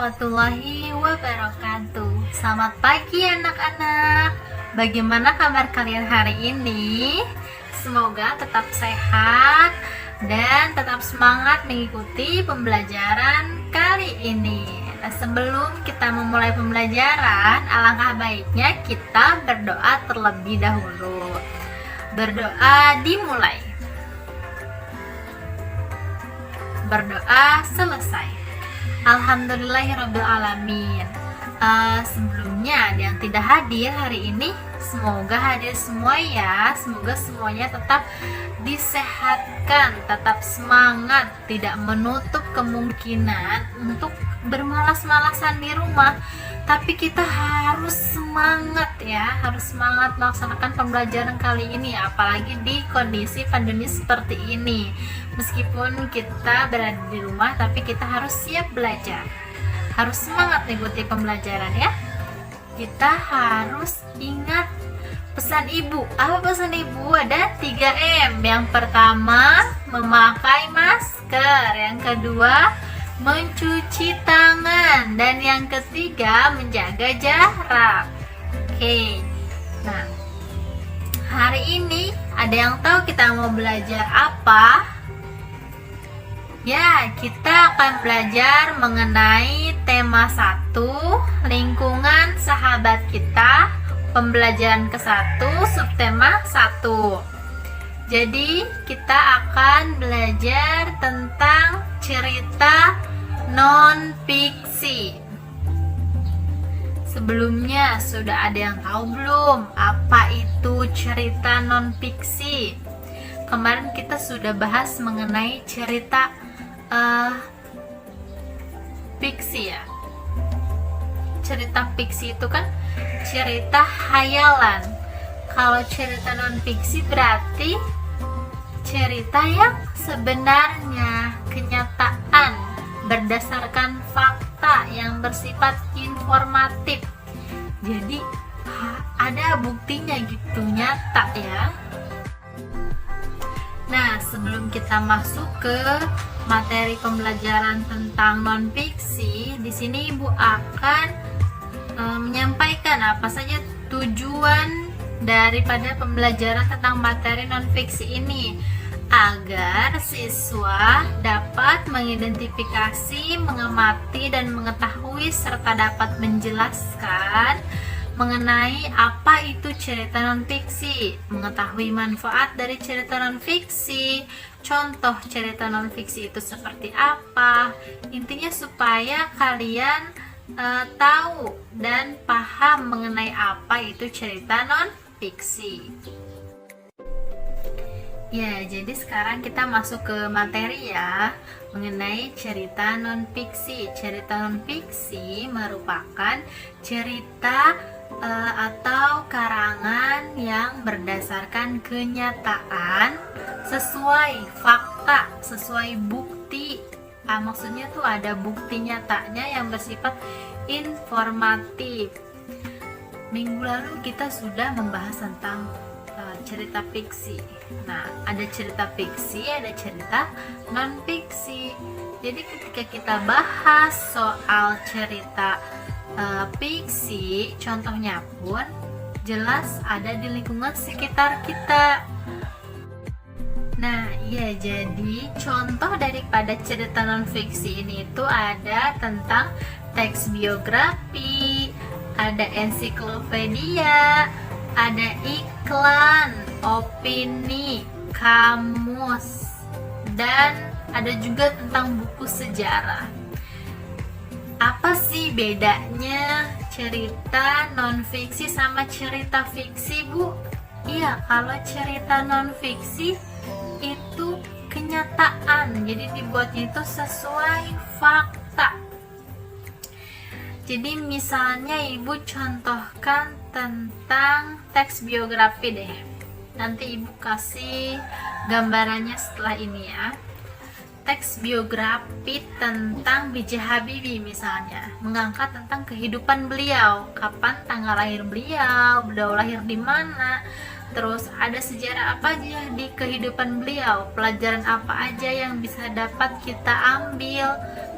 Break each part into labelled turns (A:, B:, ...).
A: warahmatullahi wabarakatuh. Selamat pagi anak-anak. Bagaimana kabar kalian hari ini? Semoga tetap sehat dan tetap semangat mengikuti pembelajaran kali ini. Nah, sebelum kita memulai pembelajaran, alangkah baiknya kita berdoa terlebih dahulu. Berdoa dimulai. Berdoa selesai. Alhamdulillahirrabbilalamin. Sebelumnya ada yang tidak hadir hari ini, semoga hadir semua ya. Semoga semuanya tetap disehatkan, tetap semangat, tidak menutup kemungkinan untuk bermalas-malasan di rumah. Tapi kita harus semangat ya, harus semangat melaksanakan pembelajaran kali ini, apalagi di kondisi pandemi seperti ini. Meskipun kita berada di rumah, tapi kita harus siap belajar, harus semangat mengikuti pembelajaran ya. Kita harus ingat pesan ibu. Apa pesan ibu? Ada 3M. Yang pertama, memakai masker. Yang kedua, mencuci tangan. Dan yang ketiga, menjaga jarak. Oke. Nah, hari ini ada yang tahu kita mau belajar apa? Ya, kita akan belajar mengenai tema 1, lingkungan sahabat kita, pembelajaran ke-1, subtema 1. Jadi, kita akan belajar tentang cerita non-fiksi. Sebelumnya, sudah ada yang tahu belum apa itu cerita non-fiksi? Kemarin kita sudah bahas mengenai cerita fiksi ya. Cerita fiksi itu kan cerita hayalan. Kalau cerita non fiksi berarti cerita yang sebenarnya, kenyataan, berdasarkan fakta yang bersifat informatif. Jadi ada buktinya gitu, nyata ya. Nah, sebelum kita masuk ke materi pembelajaran tentang non-fiksi, di sini Ibu akan menyampaikan apa saja tujuan daripada pembelajaran tentang materi non-fiksi ini, agar siswa dapat mengidentifikasi, mengamati, dan mengetahui serta dapat menjelaskan mengenai apa itu cerita non-fiksi, mengetahui manfaat dari cerita non-fiksi, contoh cerita non-fiksi itu seperti apa. Intinya supaya kalian tahu dan paham mengenai apa itu cerita non-fiksi. Ya, jadi sekarang kita masuk ke materi ya, mengenai cerita non-fiksi. Cerita non-fiksi merupakan cerita atau karangan yang berdasarkan kenyataan, sesuai fakta, sesuai bukti. Maksudnya tuh ada bukti nyatanya yang bersifat informatif. Minggu lalu kita sudah membahas tentang cerita fiksi. Nah, ada cerita fiksi, ada cerita non-fiksi. Jadi ketika kita bahas soal cerita fiksi, contohnya pun jelas ada di lingkungan sekitar kita. Nah, ya, jadi contoh daripada cerita non-fiksi ini itu ada tentang teks biografi, ada ensiklopedia, ada iklan, opini, kamus, dan ada juga tentang buku sejarah. Apa sih bedanya cerita non-fiksi sama cerita fiksi, Bu? Iya, kalau cerita non-fiksi itu kenyataan, jadi dibuatnya itu sesuai fakta. Jadi misalnya Ibu contohkan tentang teks biografi deh. Nanti Ibu kasih gambarannya setelah ini ya. Teks biografi tentang B.J. Habibie misalnya, mengangkat tentang kehidupan beliau, kapan tanggal lahir beliau lahir di mana, terus ada sejarah apa aja di kehidupan beliau, pelajaran apa aja yang bisa dapat kita ambil,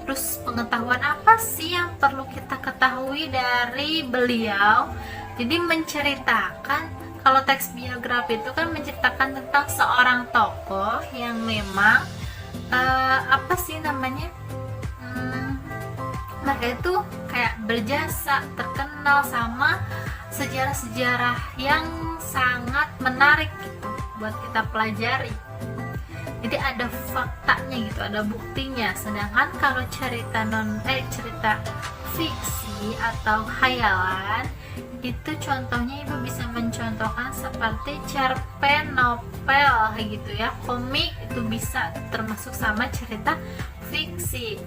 A: Terus pengetahuan apa sih yang perlu kita ketahui dari beliau? Jadi menceritakan, kalau teks biografi itu kan menceritakan tentang seorang tokoh yang memang apa sih namanya, mereka itu kayak berjasa, terkenal sama sejarah-sejarah yang sangat menarik gitu buat kita pelajari. Jadi ada faktanya gitu, ada buktinya. Sedangkan kalau cerita fiksi atau khayalan itu contohnya ibu bisa mencontohkan seperti cerpen, novel kayak gitu ya, komik itu bisa termasuk sama cerita fiksi.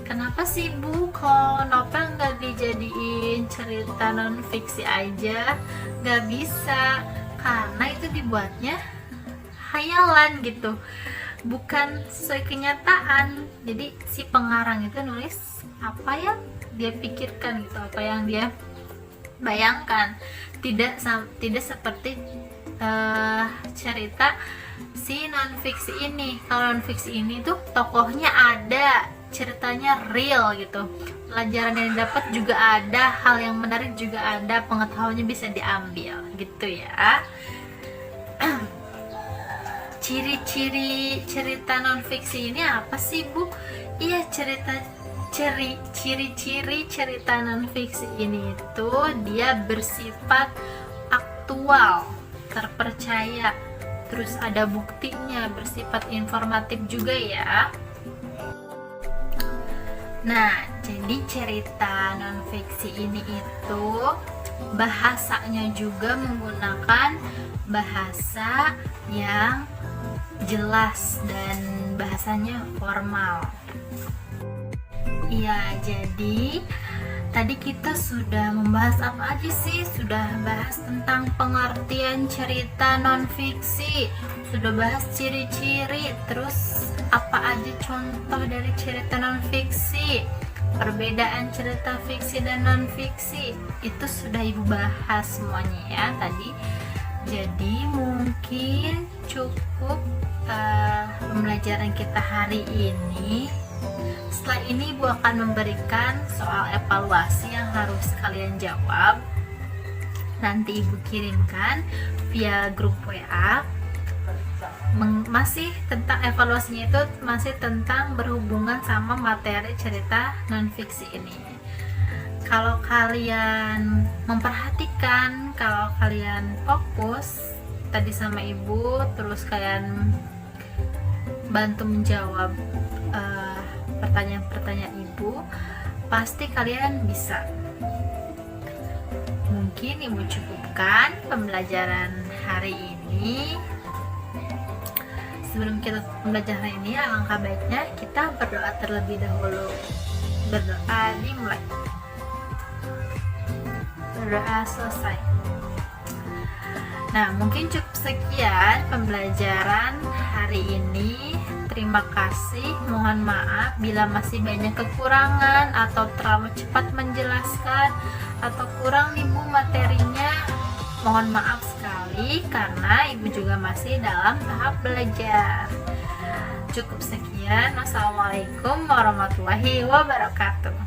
A: Kenapa sih Bu kalau novel nggak dijadiin cerita non fiksi aja? Nggak bisa, karena itu dibuatnya khayalan gitu, bukan sesuai kenyataan. Jadi si pengarang itu nulis apa yang dia pikirkan gitu, apa yang dia bayangkan, tidak seperti cerita si non fiksi ini. Kalau non fiksi ini tuh tokohnya ada, ceritanya real gitu, pelajaran yang didapat juga ada, hal yang menarik juga ada, pengetahuannya bisa diambil gitu ya. Ciri-ciri cerita non fiksi ini apa sih Bu? Iya, ciri-ciri cerita non fiksi ini itu dia bersifat aktual, terpercaya, terus ada buktinya, bersifat informatif juga ya. Nah, jadi cerita non fiksi ini itu bahasanya juga menggunakan bahasa yang jelas dan bahasanya formal. Ya, jadi tadi kita sudah membahas apa aja sih? Sudah bahas tentang pengertian cerita non fiksi, sudah bahas ciri-ciri, terus apa aja contoh dari cerita non fiksi, perbedaan cerita fiksi dan non fiksi, itu sudah ibu bahas semuanya ya tadi. Jadi mungkin cukup pembelajaran kita hari ini. Setelah ini ibu akan memberikan soal evaluasi yang harus kalian jawab. Nanti ibu kirimkan via grup WA. Masih tentang evaluasinya itu masih tentang berhubungan sama materi cerita non fiksi ini. Kalau kalian memperhatikan, kalau kalian fokus tadi sama ibu, terus kalian bantu menjawab pertanyaan-pertanyaan ibu, pasti kalian bisa. Mungkin ibu cukupkan pembelajaran hari ini. Sebelum kita belajar hari ini, alangkah baiknya kita berdoa terlebih dahulu. Berdoa dimulai. Berdoa selesai. Nah, mungkin cukup sekian pembelajaran hari ini. Terima kasih, mohon maaf bila masih banyak kekurangan atau terlalu cepat menjelaskan atau kurang ibu materinya. Mohon maaf sekali karena ibu juga masih dalam tahap belajar. Cukup sekian. Wassalamualaikum warahmatullahi wabarakatuh.